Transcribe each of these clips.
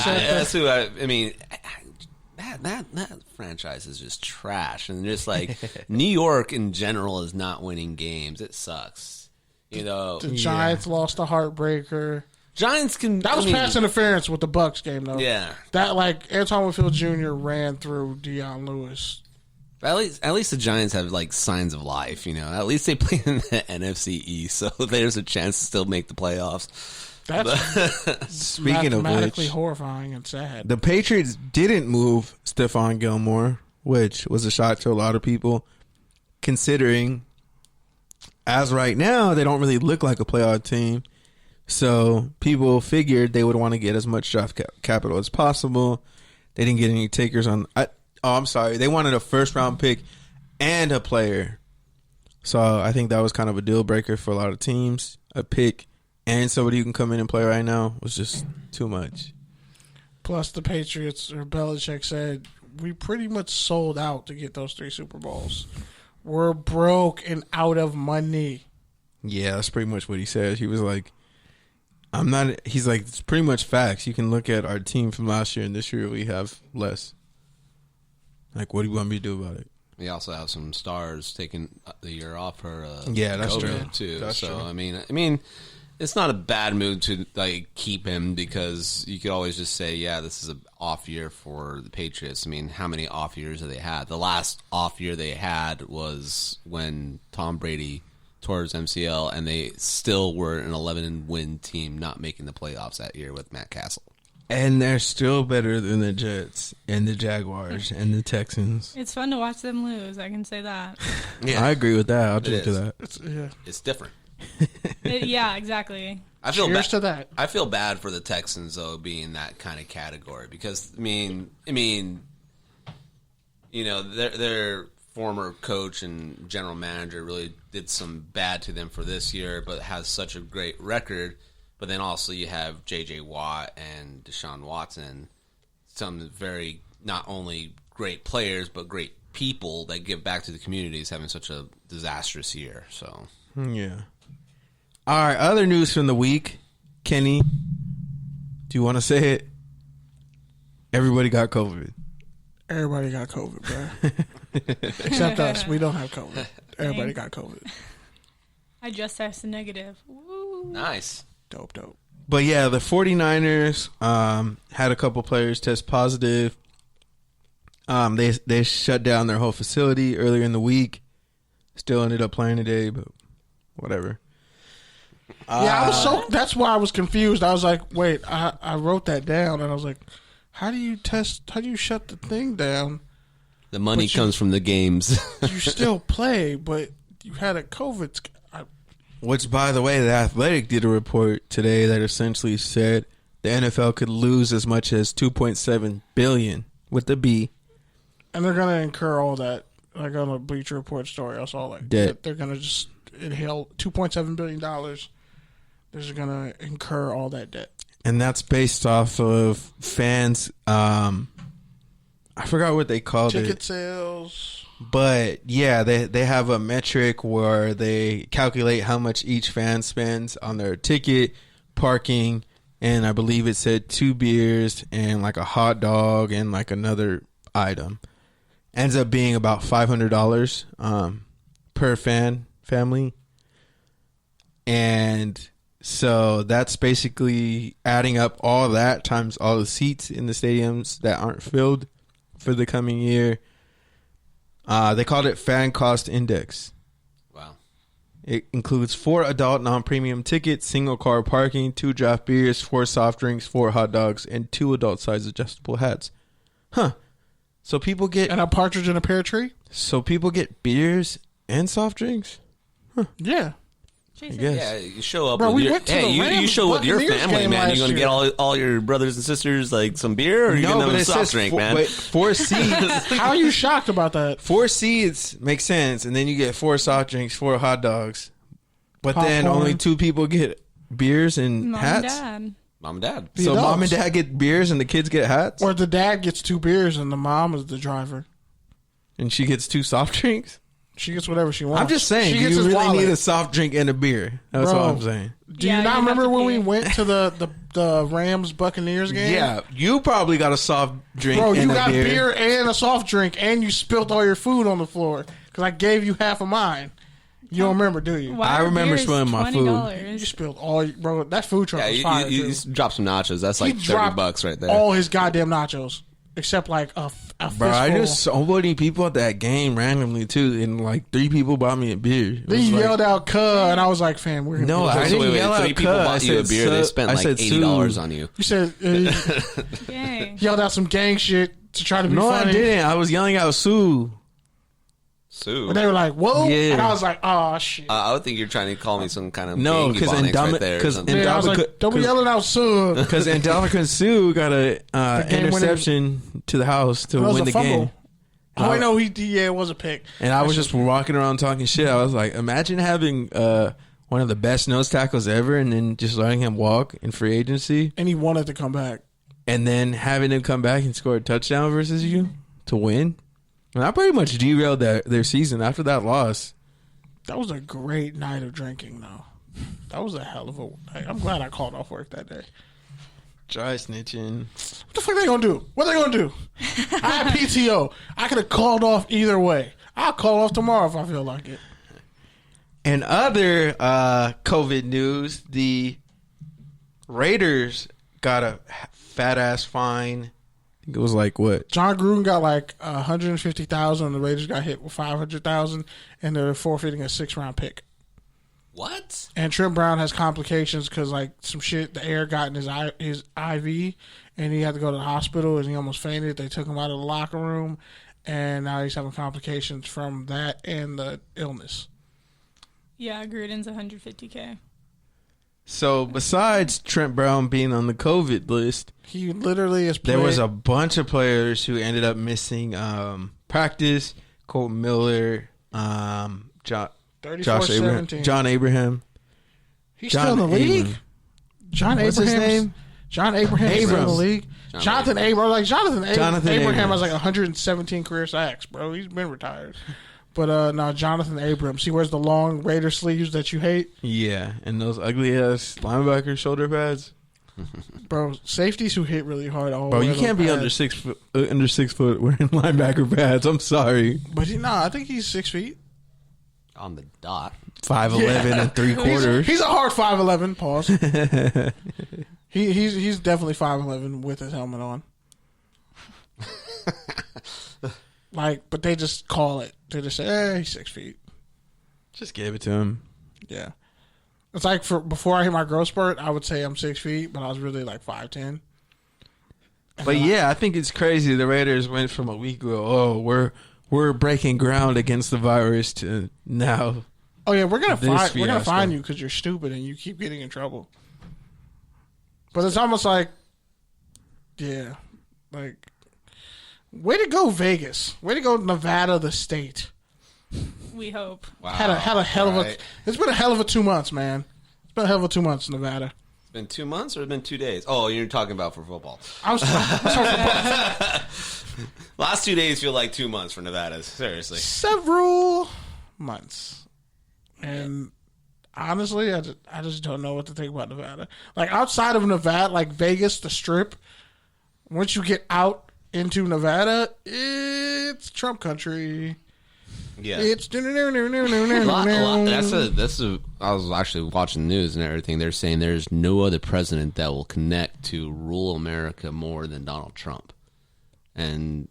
That's who I mean. That franchise is just trash, and just like New York in general is not winning games. It sucks. The Giants lost a heartbreaker. Giants can. That was pass interference with the Bucs game, though. Yeah, that Antoine Winfield Jr. ran through Deion Lewis. At least the Giants have signs of life. At least they play in the NFC East, so there's a chance to still make the playoffs. That's speaking of which, horrifying and sad. The Patriots didn't move Stephon Gilmore, which was a shock to a lot of people, considering as right now they don't really look like a playoff team. So people figured they would want to get as much draft capital as possible. They didn't get any takers on. I'm sorry. They wanted a first-round pick and a player. So I think that was kind of a deal breaker for a lot of teams. A pick and somebody who can come in and play right now was just too much. Plus, the Patriots, or Belichick said, we pretty much sold out to get those 3 Super Bowls. We're broke and out of money. Yeah, that's pretty much what he said. He was like, he's like, it's pretty much facts. You can look at our team from last year and this year we have less. Like, what do you want me to do about it? We also have some stars taking the year off her. That's true too. That's true. I mean, it's not a bad move to keep him, because you could always just say, yeah, this is an off year for the Patriots. I mean, how many off years have they had? The last off year they had was when Tom Brady tore his MCL, and they still were an 11-win team, not making the playoffs that year with Matt Castle. And they're still better than the Jets and the Jaguars and the Texans. It's fun to watch them lose. I can say that. Yeah, I agree with that. I'll drink to that. It's different. Yeah, exactly. Cheers to that. I feel bad for the Texans, though, being that kind of category, because their former coach and general manager really did some bad to them for this year, but has such a great record. But then also you have J.J. Watt and Deshaun Watson, some very not only great players but great people that give back to the communities, having such a disastrous year. So yeah. All right, other news from the week. Kenny, do you want to say it? Everybody got COVID. Everybody got COVID, bro. Except us. We don't have COVID. Everybody got COVID. I just tested negative. Woo. Nice. Dope. But yeah, the 49ers had a couple players test positive. They shut down their whole facility earlier in the week. Still ended up playing today, but whatever. Yeah, that's why I was confused. I was like, wait, I wrote that down, and I was like, how do you shut the thing down? The money comes from the games. You still play, but you had a COVID. Which, by the way, The Athletic did a report today that essentially said the NFL could lose as much as $2.7 billion with the B. And they're going to incur all that. Like on a Bleacher Report story, I saw debt. They're going to just inhale $2.7 billion. They're just going to incur all that debt. And that's based off of fans. I forgot what they called it. Ticket sales. But yeah, they have a metric where they calculate how much each fan spends on their ticket, parking, and I believe it said 2 beers and like a hot dog and like another item. Ends up being about $500 per family. And so that's basically adding up all that times all the seats in the stadiums that aren't filled for the coming year. They called it Fan Cost Index. Wow. It includes 4 adult non-premium tickets, single car parking, 2 draft beers, 4 soft drinks, 4 hot dogs, and 2 adult-sized adjustable hats. Huh. So people get... And a partridge in a pear tree? So people get beers and soft drinks? Huh. Yeah. Jesus. I guess. Yeah, you show up. Bro, with we your, went to hey, the you show up with your Buccaneers family, game man. last You're gonna get all your brothers and sisters like some beer, or are you gonna have a soft drink, man? Wait, 4 seats. How are you shocked about that? 4 seats makes sense, and then you get 4 soft drinks, 4 hot dogs, but Popcorn. then only 2 people get beers and hats. Mom and dad. The So adults. mom and dad get beers and the kids get hats, Or the dad gets 2 beers and the mom is the driver. and she gets 2 soft drinks. She gets whatever she wants. I'm just saying, She you gets his really wallet. need a soft drink and a beer. That's Bro. all I'm saying. Do you not remember when we went to the Rams Buccaneers game? Yeah, you probably got a soft drink Bro, and you a got beer. beer and a soft drink, and you spilled all your food on the floor because I gave you half of mine. You don't remember, do you? I remember spilling my food. You spilled all, bro. That food truck Yeah, was you, fire. you, too. you drop some nachos. That's He like dropped $30 right there. all his goddamn nachos, except like a Bro, I fistful. knew so many people at that game randomly too, and like 3 people bought me a beer. It Then was you like- yelled out "cuh," and I was like, "Fam, we're gonna No, get I this." didn't wait, yell out 3 people cuh. bought I you a said beer. They su- spent I like said $80 su. on you. You said Dang. yelled out some gang shit to try to be No, funny. I didn't. I was yelling out Sue. Sue. But they were like, "Whoa!" Yeah. And I was like, "Oh shit!" I would think you're trying to call me some kind of No, gang 'cause Ebonics Endoma- right there. or 'cause something. Yeah, I was Endoma- like, "Don't be 'cause- yelling out soon." Because Angelica Sue got a game-winning- interception to the house to It was win a the fumble. game. Oh, I know it was a pick. And I was just walking around talking shit. I was like, imagine having one of the best nose tackles ever and then just letting him walk in free agency And he wanted to come back. and then having him come back and score a touchdown versus you to win. And I pretty much derailed their season after that loss. That was a great night of drinking, though. That was a hell of a. I'm glad I called off work that day. Dry snitching. What the fuck they gonna do? What they gonna do? I had PTO. I could have called off either way. I'll call off tomorrow if I feel like it. And other COVID news, the Raiders got a fat ass fine. I think it was like what? John Gruden got like 150,000. The Raiders got hit with 500,000, and they're forfeiting a 6th-round pick. What? And Trent Brown has complications because like some shit, the air got in his IV, and he had to go to the hospital, and he almost fainted. They took him out of the locker room, and now he's having complications from that and the illness. Yeah, Gruden's 150K. So besides Trent Brown being on the COVID list, He literally is. there was a bunch of players who ended up missing practice. Colton Miller, Josh Abraham, 34-17. John Abraham. He's still in the league. Abram. John What's his Abraham's name? John Abraham is still in the Abrams. league. Jonathan Abraham, like Jonathan Jonathan Abraham Abrams. has like 117 career sacks, bro. He's been retired. But no, Jonathan Abrams. He wears the long Raider sleeves that you hate, Yeah, and those ugly ass linebacker shoulder pads. bro. Safeties who hit really hard. Bro, you can't be under 6 foot wearing linebacker pads. I'm sorry. But I think he's 6 feet. On the dot. 5'11" and 3/4. He's a hard 5'11". Pause. He's definitely 5'11" with his helmet on. But they just call it. They just say, he's 6 feet. Just gave it to him. Yeah. It's like before I hit my growth spurt, I would say I'm 6 feet, but I was really like 5'10". But yeah, I think it's crazy. The Raiders went from a week ago, oh, we're breaking ground against the virus, to now. Oh yeah, we're gonna This find you because you're stupid and you keep getting in trouble. But it's almost like, yeah, like, way to go Vegas, way to go Nevada, the state. We hope. Wow. Had a hell of a. Right. It's been a hell of a 2 months, man. It's been a hell of a 2 months, Nevada. It's been 2 months or it's been 2 days? Oh, you're talking about for football. I was talking Last 2 days feel like 2 months for Nevada. Seriously. several months, and honestly, I just don't know what to think about Nevada. Like outside of Nevada, like Vegas, the Strip. Once you get out into Nevada, it's Trump country. Yeah. It's That's I was actually watching the news and everything. They're saying there's no other president that will connect to rural America more than Donald Trump. And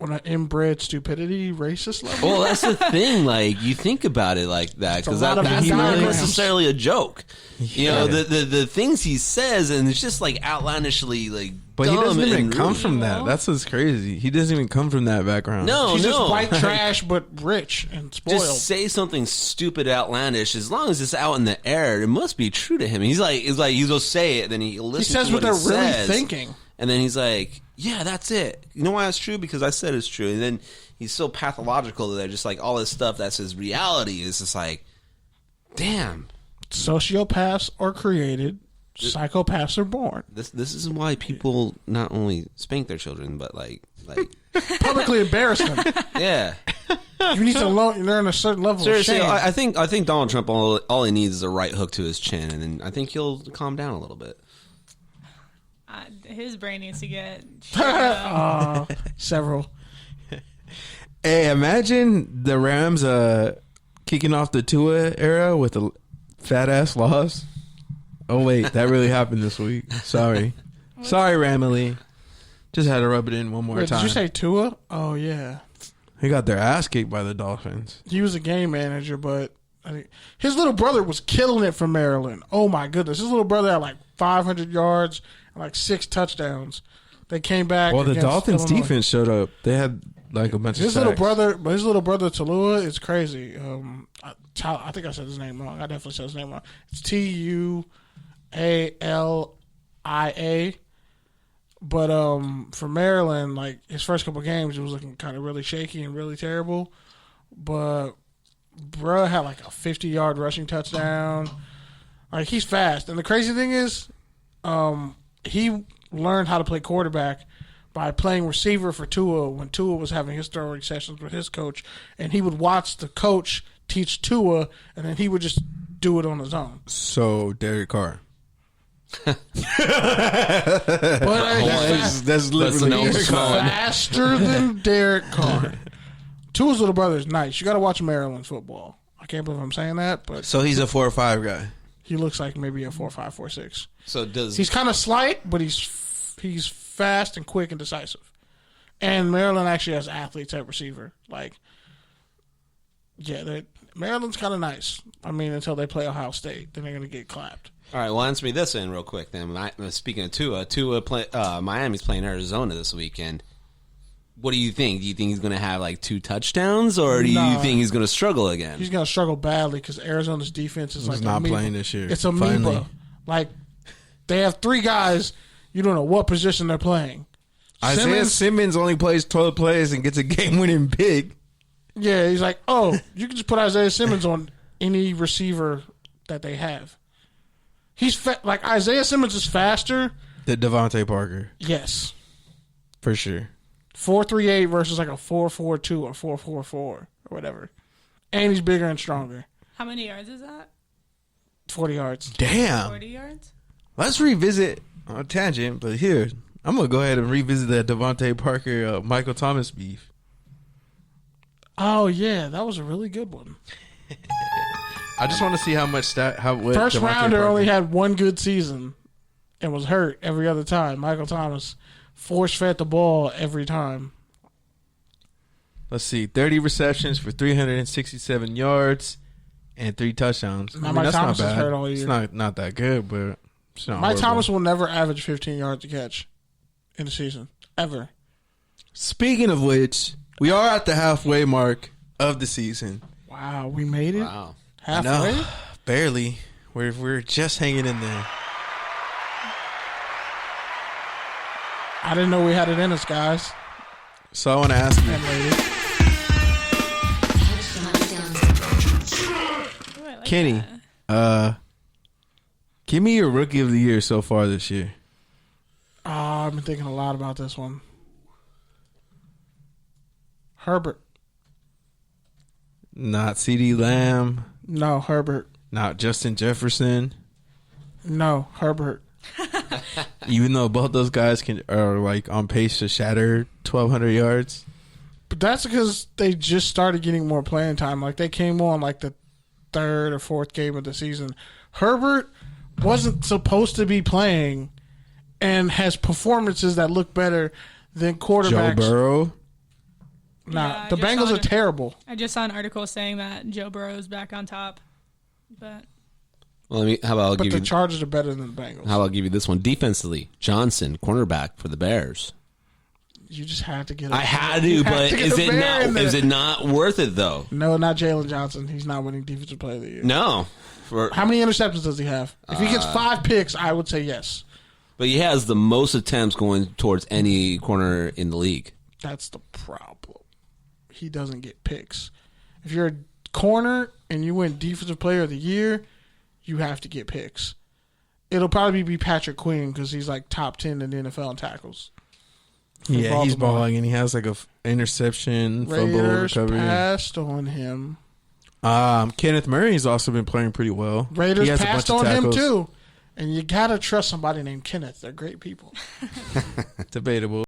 on an inbred stupidity, racist level. well, that's the thing. Like you think about it like that because a lot of that's not diagrams. necessarily a joke. You know Yeah. the things he says and it's just like outlandishly like. But he dumb doesn't even and come rude. from that. That's what's crazy. He doesn't even come from that background. No, He's no. just white trash, but rich and spoiled. Just say something stupid, outlandish. As long as it's out in the air, it must be true to him. He's like he'll say it, then he he listens says to what what they're he really says, thinking. and then he's like, "Yeah, that's it. You know why it's true? Because I said it's true." And then he's so pathological that they're just like all this stuff that's his reality is just like, damn. Sociopaths are created. Psychopaths are born. This is why people not only spank their children, but like Publicly embarrass them. yeah. You need to learn a certain level Seriously, of shame. I think Donald Trump all he needs is a right hook to his chin, and then I think he'll calm down a little bit. His brain needs to get Several. Hey, imagine the Rams kicking off the Tua era with a fat ass loss. Oh wait, that really happened this week. Sorry, Ramily. Just had to rub it in one more time. Did you say Tua? Oh yeah. He got their ass kicked by the Dolphins. He was a game manager, but I think his little brother was killing it for Maryland. Oh my goodness, his little brother had like 500 yards and like 6 touchdowns. They came back. Well, the Dolphins Illinois. defense showed up. They had like a bunch of His sacks. little brother Talua is crazy. I think I said his name wrong. I definitely said his name wrong. It's Tualia. But for Maryland, like his first couple games, it was looking kind of really shaky and really terrible. But bruh had like a 50-yard rushing touchdown. Like he's fast, and the crazy thing is, he learned how to play quarterback by playing receiver for Tua when Tua was having his throwing sessions with his coach, and he would watch the coach teach Tua, and then he would just do it on his own. So Derek Carr. But That's literally he's faster than Derek Carr. Tua's little brother is nice. You got to watch Maryland football. I can't believe I'm saying that, but So he's a 4-5 guy. he looks like maybe a 4.5, 4.6. So He's kind of slight, but he's fast and quick and decisive. And Maryland actually has athletes at receiver. Like, yeah, Maryland's kind of nice. I mean, until they play Ohio State, then they're going to get clapped. all right. Well, answer me this in real quick. Then, speaking of Tua, Miami's playing Arizona this weekend. What do you think? Do you think he's going to have like 2 touchdowns, or do you think he's going to struggle again? He's going to struggle badly because Arizona's defense is like He's not amoeba. playing this year. It's amoeba. Finally. Like, they have 3 guys. You don't know what position they're playing. Isaiah Simmons only plays 12 plays and gets a game-winning pick. Yeah, he's like, oh, you can just put Isaiah Simmons on any receiver that they have. He's like Isaiah Simmons is faster. The Devontae Parker, Yes, for sure. 4.38 versus like a 4.42 or 4.44 or whatever, and he's bigger and stronger. How many yards is that? 40 yards. Damn. 40 yards? Let's revisit on a tangent, but here, I'm going to go ahead and revisit that Devontae Parker, Michael Thomas beef. Oh yeah, that was a really good one. I just want to see how much what First Devontae rounder Parker- only had one good season and was hurt every other time. Michael Thomas force-fed the ball every time. Let's see, 30 receptions for 367 yards and 3 touchdowns. Now, Mike that's Thomas not is bad. hurt all year. It's not that good, but it's not Mike horrible. Thomas will never average 15 yards a catch in the season, ever. Speaking of which, we are at the halfway mark of the season. Wow, we made it Wow. halfway. No, barely. We're just hanging in there. I didn't know we had it in us, guys So I want to ask you, and ladies. Ooh, I like Kenny, that. give me your rookie of the year so far this year. Oh, I've been thinking a lot about this one. Herbert. Not CeeDee Lamb, No, Herbert. not Justin Jefferson. No, Herbert. Even though both those guys are like on pace to shatter 1,200 yards. But that's because they just started getting more playing time. Like, they came on like the 3rd or 4th game of the season. Herbert wasn't supposed to be playing and has performances that look better than quarterbacks. Joe Burrow. Nah, Yeah, I the just Bengals saw are it. terrible. I just saw an article saying that Joe Burrow's back on top. But Well, how about But the Chargers are better than the Bengals. How about I'll give you this one? Defensively, Johnson, cornerback for the Bears. You just had to get. I had to, you but get is a it Bear in not? there. Is it not worth it though? No, not Jalen Johnson. He's not winning Defensive Player of the Year. No, How many interceptions does he have? If he gets 5 picks, I would say yes. but he has the most attempts going towards any corner in the league. That's the problem. He doesn't get picks. If you're a corner and you win Defensive Player of the Year, you have to get picks. It'll probably be Patrick Queen because he's like top 10 in the NFL in tackles. Yeah, he's Baltimore. balling, and he has like a interception, fumble Raiders recovery. passed on him. Kenneth Murray's also been playing pretty well. Raiders He has a passed bunch of on him tackles. too. And you gotta trust somebody named Kenneth. They're great people. Debatable.